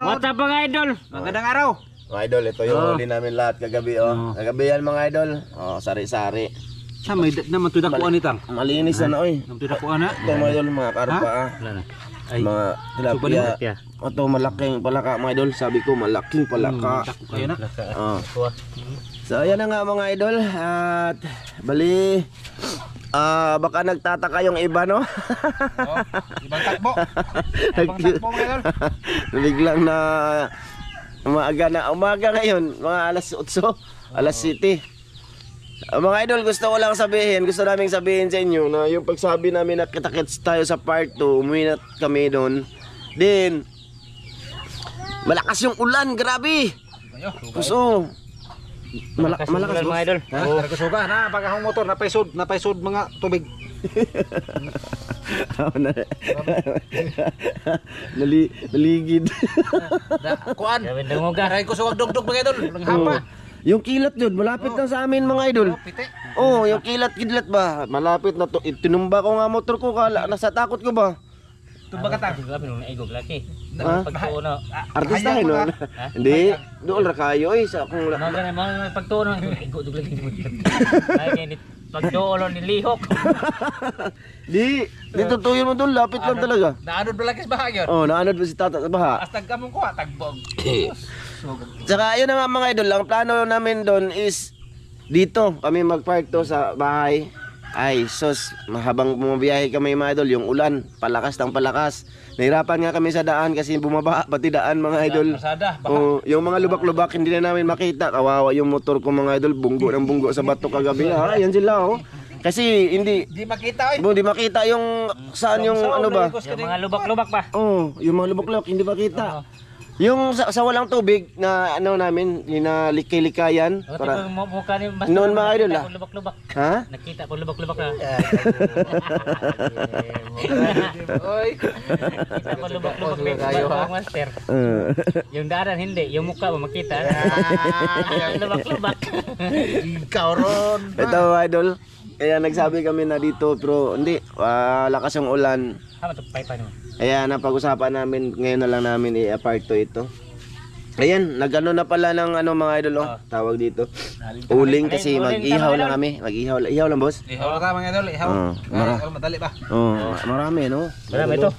What's up mga idol? Magandang araw. Mga idol, ito yung huli namin lahat kagabi Kagabi yan mga idol. Sari-sari. Sa may naman to dakuan nitang. Malinis na oy. Nam to dakuan na. Ito mga idol, mga karpa Ay, mga tilapia. Ito malaking palaka mga idol. Sabi ko malaking palaka. Kayo na. So ayan na nga mga idol. At bali baka nagtataka yung iba, no? Ibang takbo. Ibang takbo mga idol. Biglang na umaga ngayon, mga alas 8, alas 7. Mga idol, gusto naming sabihin sa inyo na yung pagsabi namin na kita-kits tayo sa part 2, umuwi na kami doon. Then malakas yung ulan, grabe. So malakas mga idol. Nagkasuga na pagkahong motor napaisod mga tubig. Naligid. Kuan. Aray ko sa dugdug mga idol, langhapa. Yung kilat yun, malapit na sa amin mga idol. Yung kilat-kidlat ba? Malapit na to. Tinumba ko nga motor ko, nasa takot ko ba? Tumba ka ta. Grabe nung naigog laki. Ha? Pagtuo na. Artista yun, no? Hindi, doon ra kayo sa akong Mga pagtuo na. Igog laki. Ay ganit. Pagtuo na nilihok. Di tutuyo mo doon, lapit lang talaga. Naanod ba laki sa baha yun? Naanod ba si tata sa baha? As tagkamong ko tagbog. Tsaka yun na nga mga idol, ang plano namin doon is dito kami magparto sa bahay. Ay sus, habang bumabiyahe kami mga idol, yung ulan, palakas ng palakas. Nahirapan nga kami sa daan kasi bumaba pati daan mga idol. Yung mga lubak-lubak hindi na namin makita. Kawawa yung motor ko mga idol, bunggo ng bunggo sa bato kagabi. Yan sila Kasi hindi makita Hindi makita yung saan yung ano ba? Yung mga lubak-lubak pa. Yung mga lubak-lubak hindi makita. Yung sa walang tubig na namin, likay-likayan para mukha ni mas noon mga idol lubak-lubak. Ha? Nakita po lubak-lubak na. Oy. Kita po lubak-lubak na master. Yung daanan hindi, yung mukha mo makita. Lubak-lubak. Ikaw ron. Ito idol. Kaya nagsabi kami na dito pero hindi, lakas yung ulan. Kaya napag-usapan namin ngayon na lang namin i-apart ito. Ayan, nagano na pala ng mga idol tawag dito. Uling kasi mag-ihaw lang kami. Ihaw lang boss. Ihaw ka mga idol, ihaw. Madali ba? Marami no. Marami ito.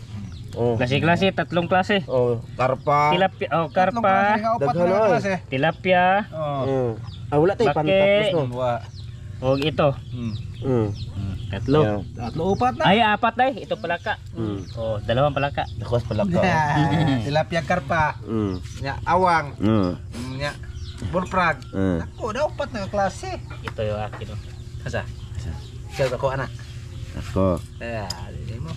Klase-klase, tatlong klase. Karpa. Tilapia, karpa. Tilapia. Wala tayo pantatlos no. Ito. Tatlo. Upat na. Ay, apat na ito palaka. Dalawang palaka. Dakos palaka. Tilapia karpa. Nya awang. Nya bullfrog. Ako, upat na klase. Ito yung akin. Asa? Siya ako anak. Ako. Dili mo.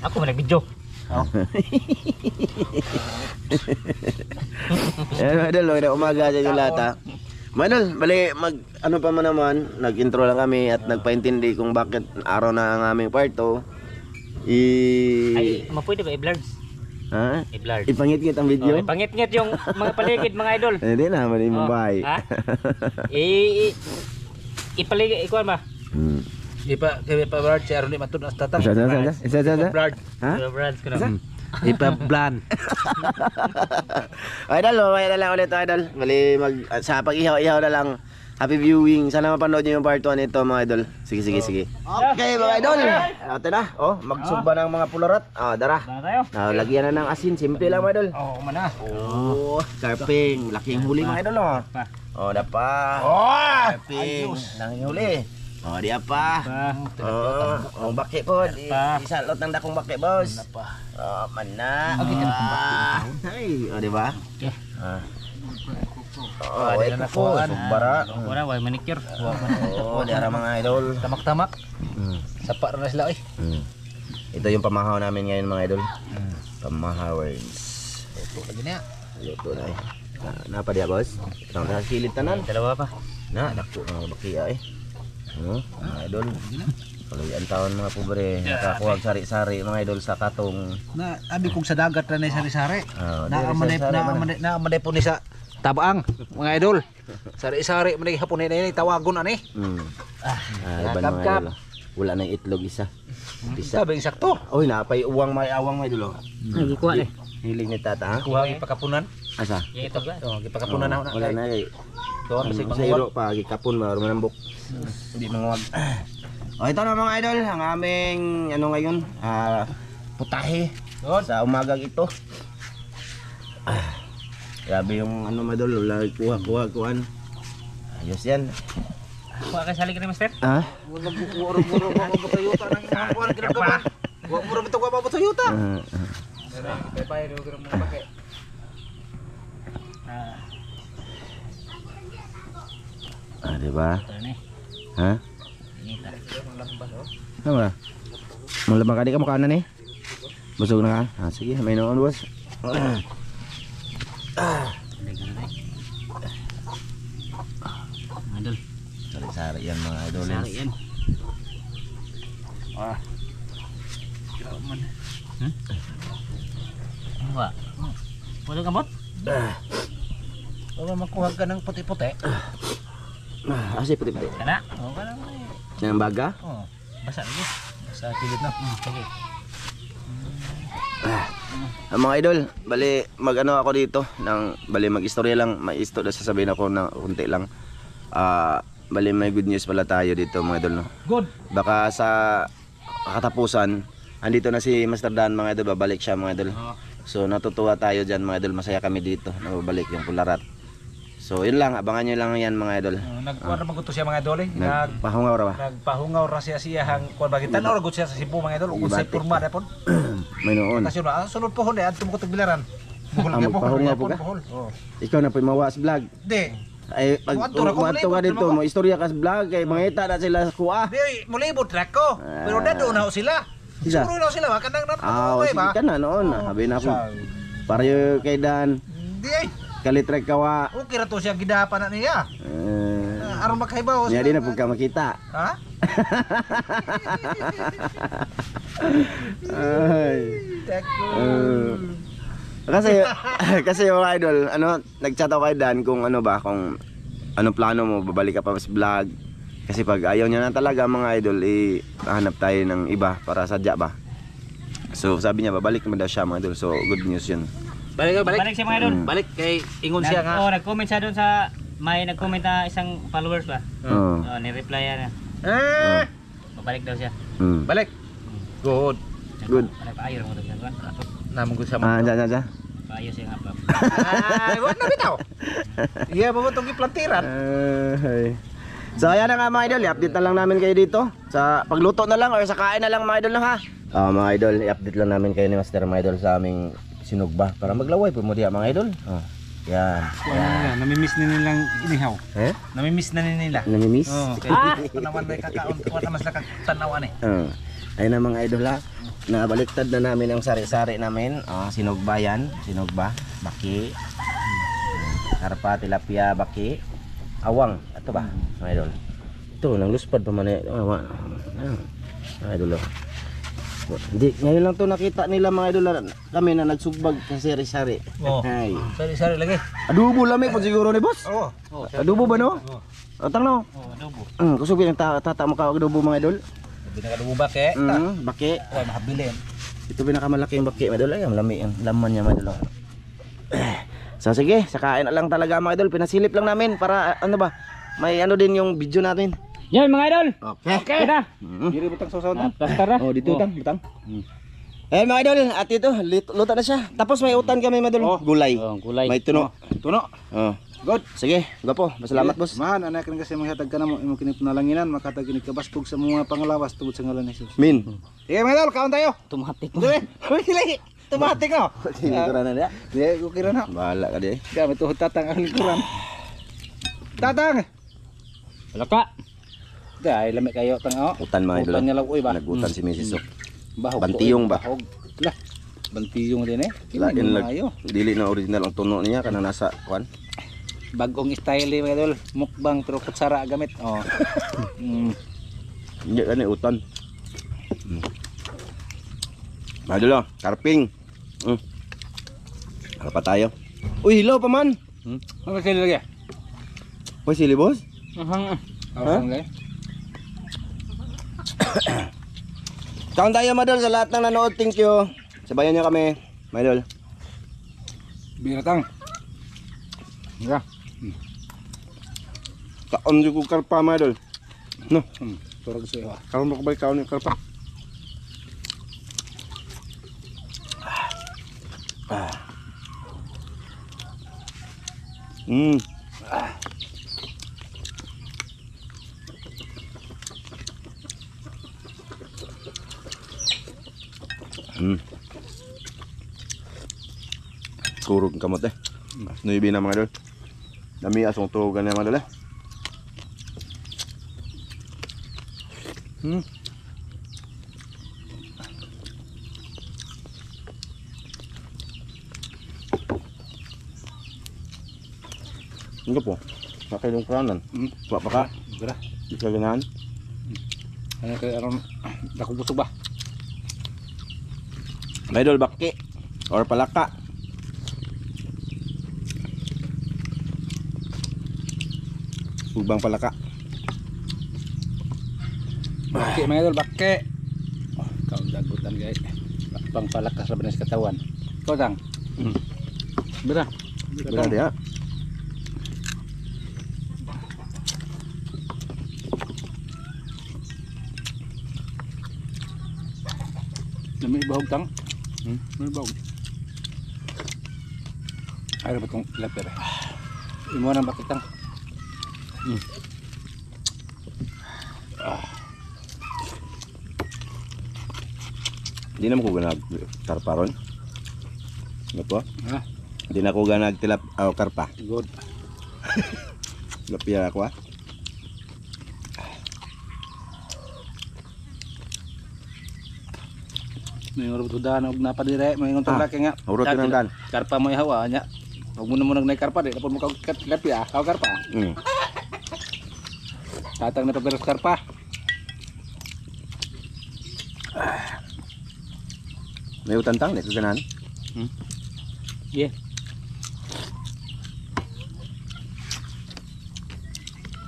Ako man nag-video. Idol, umaga sa inyo lahat Manol, bali pa man naman, nag-intro lang kami at nagpaintindi kung bakit araw na ang aming parto. Ay, pwede ba i-blur? Ha? I-blur. Ipangit-ngit ang video? Ipangit-ngit yung mga paligid mga idol. Hindi na, mali mong bahay. Ipaligid, ikuan ba? Ipa-blard si Aron ni matud as tatang. Isa. Blard. Ha? Blurred ko na. Ipa-blan. Idol, mamaya na lang ulit idol. Bali, sa pag-ihaw na lang. Happy viewing. Sana mapanood nyo yung part 1 nito mga idol. Sige. Okay mga idol. Ito na. Magsugba ng mga pularat. Dara. Lagyan na ng asin. Simple lang mga idol. Mana. Karping. Laking huli mga idol. Dapa. Karping. Nang huli. Di apa. Baki po. Isalot ng dakong baki, boss. Mana. Di ba? Wait po. Sumbara. Wala manicure. Di ara mga idol. Tamak-tamak. Sapa na sila Ito yung pamahaw namin ngayon mga idol. Pamahawers. Luto lagi niya. Luto na Napa dia, boss? Nang silid tanan. Dalawa pa. Dako ng bakiya mga idol. Kaluyan taon mga pobre, nakakuha sari-sari mga idol sa katong. Abi kung sa dagat na sari-sari. Na amanay po ni sa tabaang mga idol. Sari-sari man hapon ni tawagon ani. Iban mga idol. Wala nang itlog isa. Sabi sakto. Oy, napay uwang may awang may idol. Nagikuha Hilig ni tata ha. Kuha ipakapunan. Asa? Ya ito ba? Oh, ipakapunan ako na. Wala na kay. Doon bisig Sa iro pa gikapon ba manambok. Hindi manguwag. O ito na mga idol, ang aming ano ngayon, putahe sa umagang ito. Grabe yung ano madol, lagi kuha-kuhaan. Ayos yan. Kuha ka sali ka ni Master? Ah? Muro mabutayuta nang kuha kinagaban. Muro bitaw ka mabutayuta. Bye-bye ro mo bakit. Diba? Ito ni. Ha? Inita. Ano ba? Malabang ka di ka mukha na ni? Busog na ka? Sige, may noon boss. Idol. Sari-sari yan mga idol. Sari yan. Wah. Puno kamot? Wala makuha ka ng puti-puti. Asi puti-puti. Kana? Oh, kana. Yang baga? Oh, Basa lagi. sa pilit na. Sige. Mga idol, bali mag-ano ako dito bali mag-istorya lang, may istorya sasabihin ako na kunti lang. Bali may good news pala tayo dito mga idol no. Good. Baka sa katapusan, andito na si Master Dan mga idol, babalik siya mga idol. So natutuwa tayo diyan mga idol, masaya kami dito na babalik yung Pularat. So yun lang, abangan nyo lang yan mga idol. Nagkuha na maguto siya mga idol eh. Nagpahungaw ra ba? Nagpahungaw ra siya hang kuan bagitan or gud siya sa Cebu mga idol ug sa Ibatik. porma dapon. May noon. Tasyon na sunod po hon adto mo ko tagbilaran. Magpahungaw po ka? Oh. Ikaw na po mawa sa vlog. Di. Ay pag Muadto ra ko, muadto ka mulibot dito, naman mo istorya ka sa vlog kay mangita na sila sa kuha. Di mulibot ra ko. Pero dado na ho sila. Sila? Siguro na ho sila ba kanang Sige ba? ka na noon. Habi na ako. Para yung kay Dan, Di ay. kalitrek kawa. Okay ra to siya gidapan na niya. Aron makaibaw. Niya din na po ka makita. Ha? Ay. Teko. Kasi kasi yung idol, nag-chat ako kay Dan kung ano ba, kung ano plano mo, babalik ka pa sa vlog. Kasi pag ayaw niya na talaga mga idol, hanap tayo ng iba para sadya ba. So sabi niya babalik naman daw siya mga idol. So good news yun. Balik. Balik siya mga idol. Balik kay ingon siya nga. Oh, nag-comment siya doon sa may nag-comment na isang followers ba? Oo. Oh, ni-reply na. Babalik daw siya. Balik. Good. Good. Ayaw mo daw siya. Namon gud siya. Diyan. Ayaw siya nga pa. Ay, wala na bitaw. Iya, mo tong giplantiran. So ayan na nga mga idol, i-update na lang namin kayo dito sa pagluto na lang or sa kain na lang mga idol ha. Mga idol, i-update lang namin kayo ni Master mga idol sa aming sinugba para maglaway po mo diya mga idol. Yan. Namimiss na nilang inihaw. Eh? Namimiss na nila. Namimiss? Oh, kaya naman may kakaon, kuha naman sila kakatanawan eh. Ayun na mga idol ha. Nabaliktad na namin ang sari-sari namin. Sinugba yan. Sinugba. Baki. Karpa, tilapia, baki. Awang. Ito ba? Mga idol. Ito, nang luspad pa man eh. Mga idol. Hindi, ngayon lang to nakita nila mga idol kami na nagsugbag sa sari-sari. Ay. Sari-sari lagi. Adobo lamig po siguro ni boss. Oo. Adobo ba no? Otang no? Oh, adobo. Kusubin ang tata mo ka adobo mga idol. Binakadubak eh. Baki. Ay, mahabilin. Ito pinakamalaki yung baki mga idol. Ay, ang lami ang laman niya mga idol. So sige, sa kain na lang talaga mga idol. Pinasilip lang namin para ano ba? May ano din yung video natin. Yan mga idol. Okay. Na. Diri butang sasaw na. Tara. Oh, dito butang. Eh mga idol, at ito, luto na siya. Tapos may utan kami mga idol. Gulay. Kulay. May tuno. Tuno. Good. Sige, gapo. Salamat boss. Man, anak kan kasi manghatag ka na mo imo kini panalanginan makatag kini kabastog sa mga panglawas tungod sa ngalan ni Jesus. Min. Sige mga idol, kaon tayo. Tumatik. Dili. Dili. Tumatik no. Likuran na dia. Di ko kira na. Bahala ka dia. Gamit tuhod tatang ang likuran. Tatang. Wala ka. Dai lami kayo tang o. Utan mga idol. Utan niya lang uy ba. Nagutan si Mrs. Bahog. Bantiyong ba? Bahog. Lah. Bantiyong din eh. Lagin Ayo. dili na original ang tuno niya kana nasa kwan. Bagong style eh mga idol. Mukbang pero kutsara gamit. Oh. Hindi kan utan. Madalo, karping. Ano pa tayo? Uy, hilaw pa man. Ano kaya lagi? Uy, sili boss. Okay. Kaon tayo madol sa lahat ng nanood. Thank you. Sabayan niyo kami, madol. Binatang. Ya. Kaon di ko karpa mga idol. No, Turag sa iyo. kaon mo ko ba kaon yung karpa? Mm. Kurog ang kamot eh. Nuibi na mga idol. Dami asong tugan na mga idol eh. Enggak po. Pakai yung kranan. Wak pa ka. Gara. Di ka ganahan. Ano kay aron dako busog ba? Mga idol, baki. Or palaka. Ubang palaka. Baki mga idol, baki. Oh, kau dagutan guys. Pang palakas sa banis katawan. Kau tang. Bira. Benar ya. Dami bahog tang. May bahog. Ay ra batong leper. Imo nang baki tang. Di na mo ko ganag karparon. Ano po? Ha? Di na ko ganag tilap karpa. Good. Lapia ako ah. May ngoro tudan og napadire, may ngoro laki nga. Urot ng dan. Karpa mo ihawa nya. Huwag mo na muna nagnay karpa di tapos mo kapi ah, kau karpa. Tatang na paberos karpa. May utantang di ka ganahan. Yeah.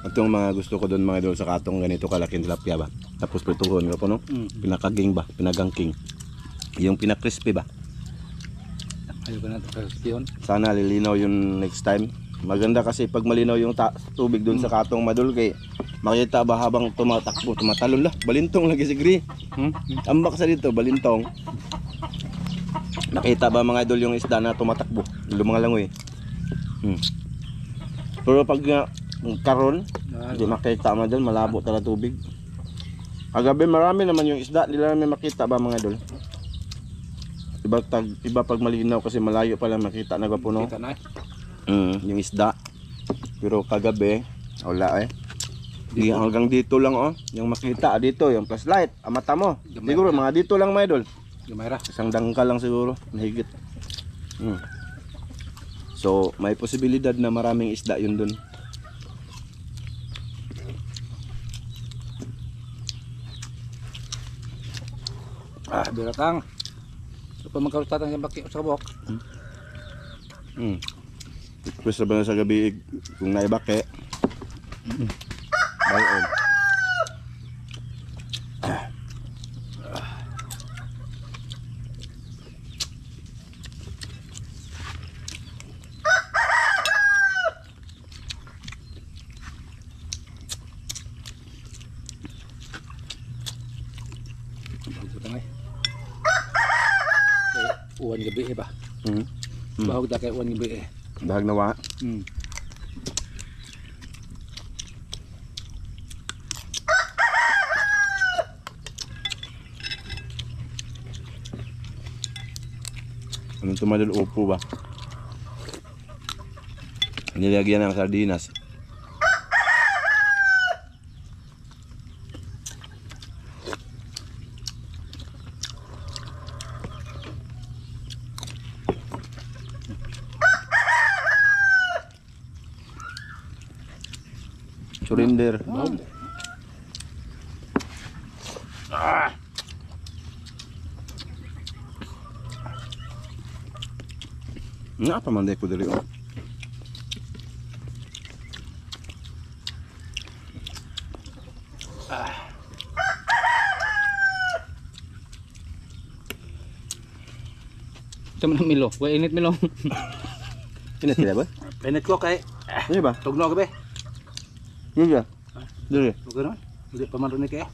At yung mga gusto ko doon mga idol sa katong ganito kalaking tilapia ba. Tapos prituhon ka po no. Pinakaging ba, pinagangking. Yung pinakrispy ba. Ayaw ka na ito Sana lilinaw yung next time. Maganda kasi pag malinaw yung tubig doon sa katong madul kay makita ba habang tumatakbo, tumatalon lah. Balintong lagi si Gri. Ambak sa dito, balintong. Nakita ba mga idol yung isda na tumatakbo? Lumangalangoy. Pero pag karon, hindi makita mo doon, malabo talaga tubig. Kagabi marami naman yung isda, nila namin makita ba mga idol? Iba pag malinaw kasi malayo pa lang makita na ba puno? Kita na Yung isda. Pero kagabi, wala eh. Di hanggang dito lang oh, yung makita dito, yung flashlight, mata mo. Siguro mga dito lang mga idol. Gamay ra. Isang dangkal lang siguro, nahigit. So, may posibilidad na maraming isda yun dun. Biratang. So pa magkarustatan sa baki sa kabok. Request na ba sa gabi kung naibake? Bayon. Uwan gabi ba? Bahog ta kay uwan gabi. Bahag nawa. Anong tumadal upo ba? Nilagyan ng sardinas. Surinder. Nga pa man ko dali oh. Sama ng milo. Wa init milo. Ini tidak ba? Pinit ko kay Ini ba? tugno ko be. Ini ya. Dili. Okay naman. Hindi pa man rin kaya.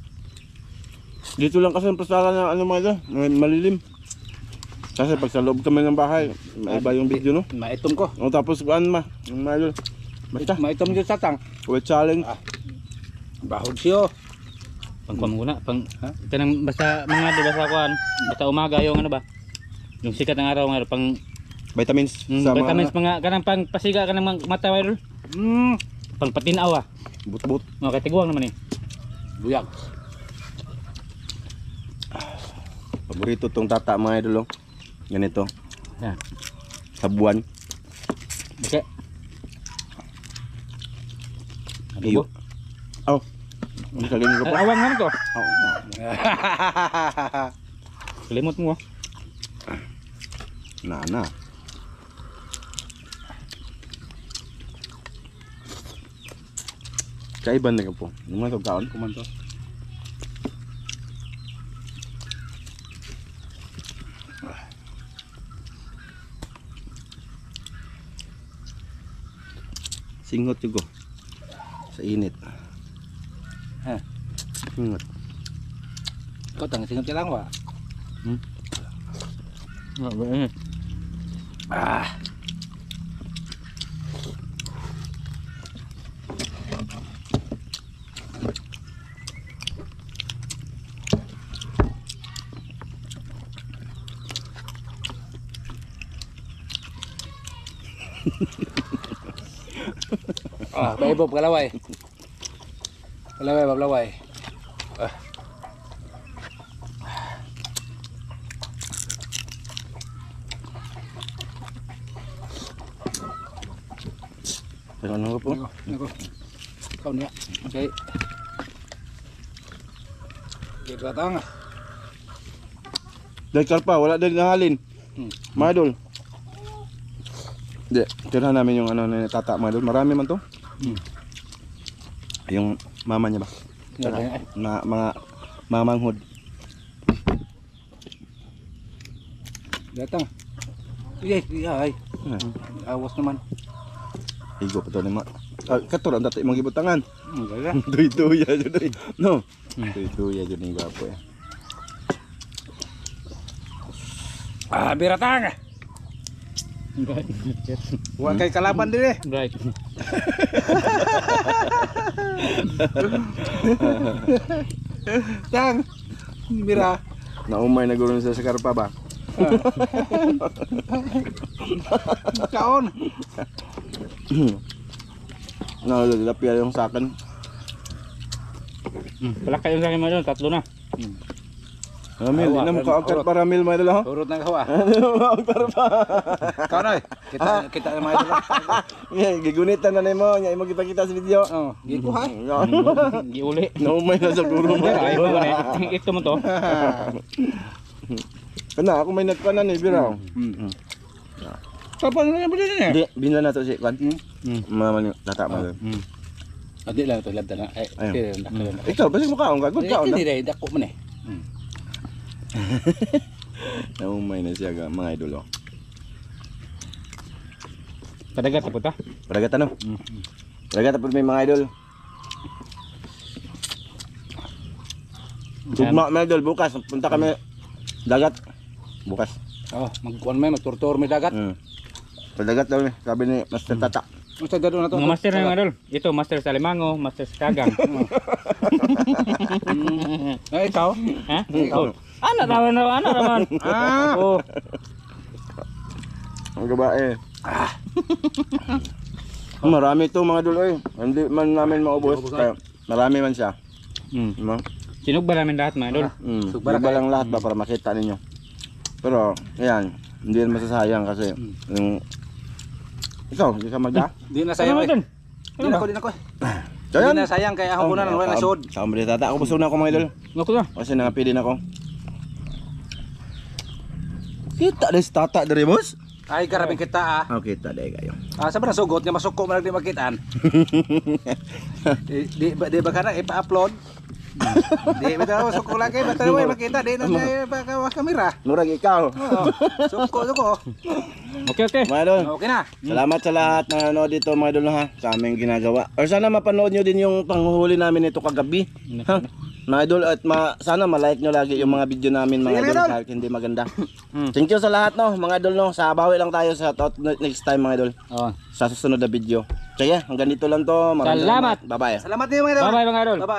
Dito lang kasi ang pasalan ng ano mga ito, malilim. Kasi pag sa loob kami ng bahay, maiba yung video no. Maitom ko. O tapos kuan ma, yung mga idol. Basta, Maitom yung satang. with challenge. Bahog siyo. Pang muna, kanang basta mga di basta kuan, basta umaga yung ano ba? Yung sikat ng araw nga pang Vitamins sa vitamins mga mga kanang pang pasiga kanang mga mata idol. Pang patinaw but-but. Okay, tiguang naman eh. Buyag. Paborito tong tata mga idol. Oh. Ganito. Yan. Sa buwan. Okay. Iyo. Oh. Hindi ka ganyan ko pa. Awang naman to. Oh. Limot mo. Na. Kaiban na ka po. Yung mga kaon. Kumanto. Singot juga sa init. Ha. Singot. Kau tang singot ka lang ba? Ah. Baibob kalaway. Kalaway. Pero ano po? Nako. Kau niya. Okay. Kita tang. Dahil karpa, wala din nahalin. Mga idol. Hindi, tirahan namin yung ano na tata mga idol. Marami man to. Yung mama niya ba? Mga mamanghod. Datang. Ay. Awas naman. Higo pa to ni ma. Katura dati imong gibutangan. Enggak. Tuy-tuya jud. No. Tuy-tuya jud ni gapo ya. Biratang. Wa kay kalaban dire. Right. Tang. Bira. Naumay na guro sa karpa ba? Kaon. Nalapia yung sa akin. Palaka yung sa akin mga idol, tatlo na. Ramil, di na mo kaagkat para mil mga idol ha? Urot na gawa. Kaagkat pa. Kaon ay. Kita na mga idol. Yeah, gigunitan na nimo, nya imo kita sa video. Oh, giku ha. Giuli. Naumay na sa guro mo. Ay mo ni. Ito mo to. Kana ako may nagkanan ni Biraw. Kapan na ba din Di binla na to si Kwan. Mama ni tata mo. Adi lang to labda na. Ay, Ikaw basi mo kaon ka, good kaon na. Hindi ray dako man eh. Naumay na siya ga mga idol. Padagat ta puta. Padagat ano? Padagat po may mga idol. Tugma mga idol bukas punta kami dagat bukas. Oh, magkuan may magturtor may dagat. Padagat daw ni sabi ni Master Tatak. Unsa dado na to? Mga master na mga idol. Ito master sa Limango, master sa Kagang. Ay, ikaw? Ha? Ana raman. Oh. Ang babae. Marami to mga idol eh. Hindi man namin maubos. Kaya marami man siya. No? Sinugba namin lahat mga idol. Sugba lang lahat ba para makita ninyo. Pero, ayan, hindi rin masasayang kasi yung ikaw, hindi ka magda? Di na sayang eh. Di na ko. Di na sayang kaya ako na wala na sud. Sa kamay tata, ako busog na ako mga idol. Ngako na. Kasi nangapili na ako. Kita dahil sa tata dari boss? Ay karabing kita ah. Oh, kita dahil kayo. Sa ba sugot nga masuko man di makitaan. Di ba kana ipa-upload? Di bitaw suko lagi bataw makita di na kamera. Murag ikaw. Oo. Suko. Okay. Mga idol, Okay na. salamat sa lahat na nanonood dito mga idol ha, sa aming ginagawa. Or sana mapanood nyo din yung panghuli namin ito kagabi. Ha? Mga idol, at sana ma-like nyo lagi yung mga video namin mga Sige, idol idol. kahit hindi maganda. Thank you sa lahat no, mga idol no. Sa bawi lang tayo sa next time mga idol. Oh. Sa susunod na video. Sige, hanggang dito lang to. Maraming Salamat. Bye-bye. Salamat niyo mga idol. Bye-bye mga idol. Bye-bye.